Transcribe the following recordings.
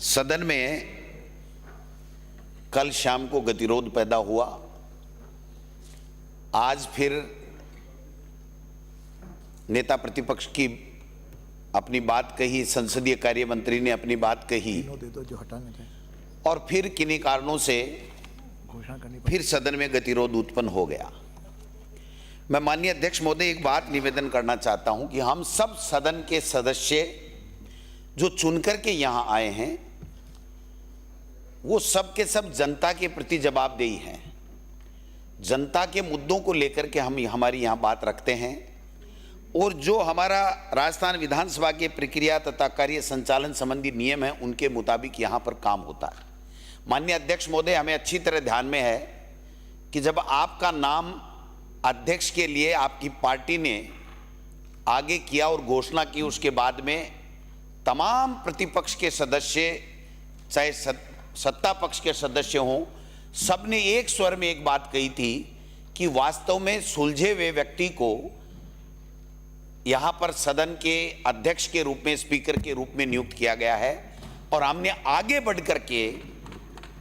सदन में कल शाम को गतिरोध पैदा हुआ। आज फिर नेता प्रतिपक्ष की अपनी बात कही, संसदीय कार्य मंत्री ने अपनी बात कही और फिर किन्हीं कारणों से फिर सदन में गतिरोध उत्पन्न हो गया। मैं माननीय अध्यक्ष महोदय एक बात निवेदन करना चाहता हूं कि हम सब सदन के सदस्य जो चुनकर के यहां आए हैं वो सब के सब जनता के प्रति जवाबदेही हैं। जनता के मुद्दों को लेकर के हम हमारी यहाँ बात रखते हैं और जो हमारा राजस्थान विधानसभा के प्रक्रिया तथा कार्य संचालन संबंधी नियम है उनके मुताबिक यहाँ पर काम होता है। माननीय अध्यक्ष महोदय, हमें अच्छी तरह ध्यान में है कि जब आपका नाम अध्यक्ष के लिए आपकी पार्टी ने आगे किया और घोषणा की, उसके बाद में तमाम प्रतिपक्ष के सदस्य चाहे सत्ता पक्ष के सदस्य हों, सबने एक स्वर में एक बात कही थी कि वास्तव में सुलझे हुए व्यक्ति को यहां पर सदन के अध्यक्ष के रूप में, स्पीकर के रूप में नियुक्त किया गया है और हमने आगे बढ़ करके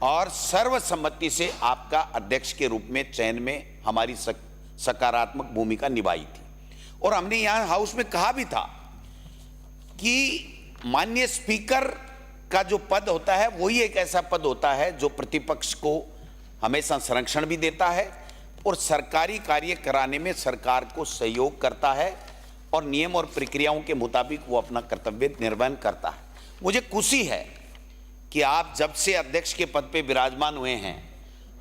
और सर्वसम्मति से आपका अध्यक्ष के रूप में चयन में हमारी सकारात्मक भूमिका निभाई थी। और हमने यहां हाउस में कहा भी था कि माननीय स्पीकर का जो पद होता है वही एक ऐसा पद होता है जो प्रतिपक्ष को हमेशा संरक्षण भी देता है और सरकारी कार्य कराने में सरकार को सहयोग करता है और नियम और प्रक्रियाओं के मुताबिक वो अपना कर्तव्य निर्वहन करता है। मुझे खुशी है कि आप जब से अध्यक्ष के पद पे विराजमान हुए हैं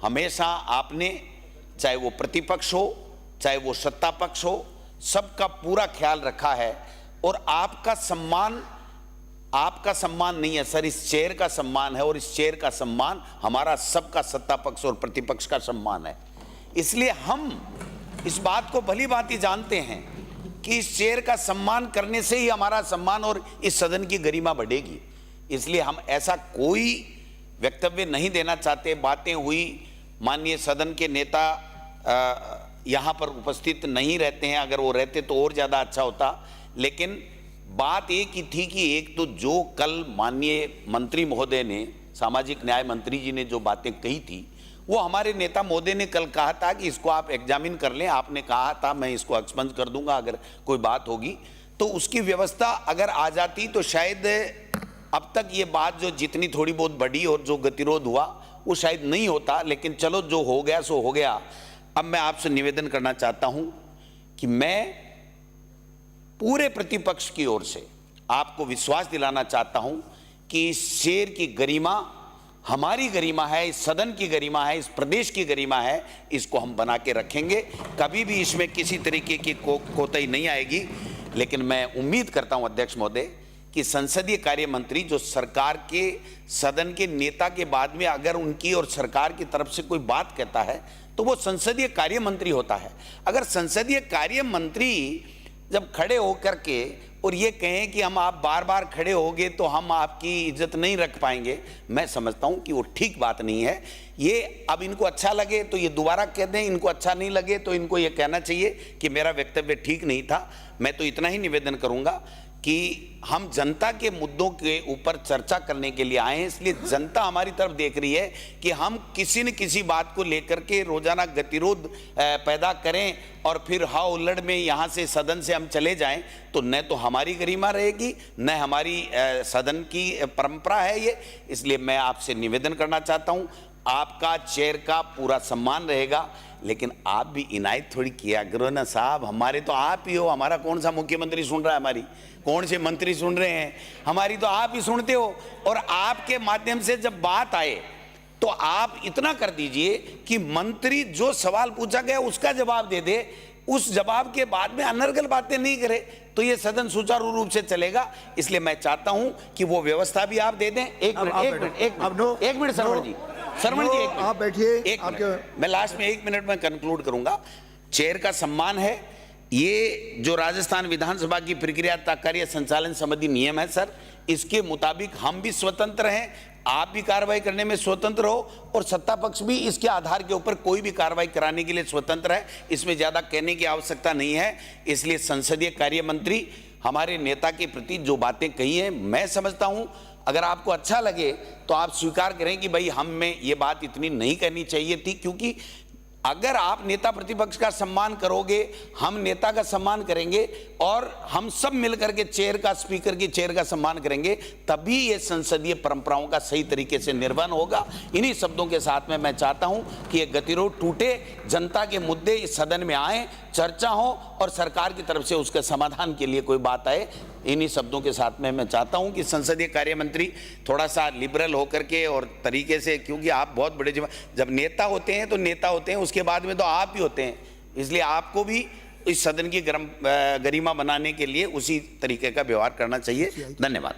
हमेशा आपने, चाहे वो प्रतिपक्ष हो चाहे वो सत्ता पक्ष हो, सबका पूरा ख्याल रखा है और आपका सम्मान नहीं है सर, इस चेयर का सम्मान है और इस चेयर का सम्मान हमारा सबका सत्ता पक्ष और प्रतिपक्ष का सम्मान है। इसलिए हम इस बात को भली भांति जानते हैं कि इस चेयर का सम्मान करने से ही हमारा सम्मान और इस सदन की गरिमा बढ़ेगी। इसलिए हम ऐसा कोई वक्तव्य नहीं देना चाहते। बातें हुई, माननीय सदन के नेता यहाँ पर उपस्थित नहीं रहते हैं, अगर वो रहते तो और ज़्यादा अच्छा होता। लेकिन बात एक ही थी कि एक तो जो कल माननीय मंत्री महोदय ने, सामाजिक न्याय मंत्री जी ने जो बातें कही थी, वो हमारे नेता महोदय ने कल कहा था कि इसको आप एग्जामिन कर लें। आपने कहा था मैं इसको एक्सपंज कर दूंगा अगर कोई बात होगी, तो उसकी व्यवस्था अगर आ जाती तो शायद अब तक ये बात जो जितनी थोड़ी बहुत बढ़ी और जो गतिरोध हुआ वो शायद नहीं होता। लेकिन चलो, जो हो गया सो हो गया। अब मैं आपसे निवेदन करना चाहता हूं कि मैं पूरे प्रतिपक्ष की ओर से आपको विश्वास दिलाना चाहता हूं कि इस चेयर की गरिमा हमारी गरिमा है, इस सदन की गरिमा है, इस प्रदेश की गरिमा है। इसको हम बना के रखेंगे, कभी भी इसमें किसी तरीके की कोताही नहीं आएगी। लेकिन मैं उम्मीद करता हूं अध्यक्ष महोदय कि संसदीय कार्य मंत्री जो सरकार के, सदन के नेता के बाद में अगर उनकी और सरकार की तरफ से कोई बात कहता है तो वो संसदीय कार्य मंत्री होता है। अगर संसदीय कार्य मंत्री जब खड़े होकर के और ये कहें कि हम आप बार बार खड़े होगे तो हम आपकी इज्जत नहीं रख पाएंगे, मैं समझता हूं कि वो ठीक बात नहीं है। ये अब इनको अच्छा लगे तो ये दोबारा कह दें, इनको अच्छा नहीं लगे तो इनको ये कहना चाहिए कि मेरा वक्तव्य ठीक नहीं था। मैं तो इतना ही निवेदन करूंगा कि हम जनता के मुद्दों के ऊपर चर्चा करने के लिए आए हैं। इसलिए जनता हमारी तरफ देख रही है कि हम किसी न किसी बात को लेकर के रोजाना गतिरोध पैदा करें और फिर हाव उल्लड़ में यहाँ से सदन से हम चले जाएं तो न तो हमारी गरिमा रहेगी न हमारी सदन की परंपरा है ये। इसलिए मैं आपसे निवेदन करना चाहता हूँ, आपका चेयर का पूरा सम्मान रहेगा, लेकिन आप भी इनायत थोड़ी किया करो ना साहब। हमारे तो आप ही हो, हमारा कौन सा मुख्यमंत्री सुन रहा है, हमारी कौन से मंत्री सुन रहे हैं, हमारी तो आप ही सुनते हो। और आपके माध्यम से जब बात आए तो आप इतना कर दीजिए कि मंत्री जो सवाल पूछा गया उसका जवाब दे दे, उस जवाब के बाद में अनर्गल बातें नहीं करे तो ये सदन सुचारू रूप से चलेगा। इसलिए मैं चाहता हूं कि वो व्यवस्था भी आप दे दें। एक मिनट सरवण जी, आप बैठिए। मैं लास्ट में 1 मिनट में कंक्लूड करूंगा। चेयर का सम्मान है, ये जो राजस्थान विधानसभा की प्रक्रिया कार्य संचालन संबंधी नियम है सर, इसके मुताबिक हम भी स्वतंत्र हैं, आप भी कार्रवाई करने में स्वतंत्र हो और सत्ता पक्ष भी इसके आधार के ऊपर कोई भी कार्रवाई कराने के लिए स्वतंत्र है। इसमें ज्यादा कहने की आवश्यकता नहीं है। इसलिए संसदीय कार्य मंत्री हमारे नेता के प्रति जो बातें कही हैं, मैं समझता हूं अगर आपको अच्छा लगे तो आप स्वीकार करें कि भाई हम में ये बात इतनी नहीं करनी चाहिए थी, क्योंकि अगर आप नेता प्रतिपक्ष का सम्मान करोगे, हम नेता का सम्मान करेंगे और हम सब मिलकर के चेयर का, स्पीकर की चेयर का सम्मान करेंगे, तभी ये संसदीय परंपराओं का सही तरीके से निर्वहन होगा। इन्हीं शब्दों के साथ में मैं चाहता हूं कि ये गतिरोध टूटे, जनता के मुद्दे इस सदन में आए, चर्चा हो और सरकार की तरफ से उसके समाधान के लिए कोई बात आए। इन्हीं शब्दों के साथ में मैं चाहता हूं कि संसदीय कार्य मंत्री थोड़ा सा लिबरल होकर के और तरीके से, क्योंकि आप बहुत बड़े जब नेता होते हैं तो नेता होते हैं, उसके बाद में तो आप ही होते हैं, इसलिए आपको भी इस सदन की गरिमा बनाने के लिए उसी तरीके का व्यवहार करना चाहिए। धन्यवाद।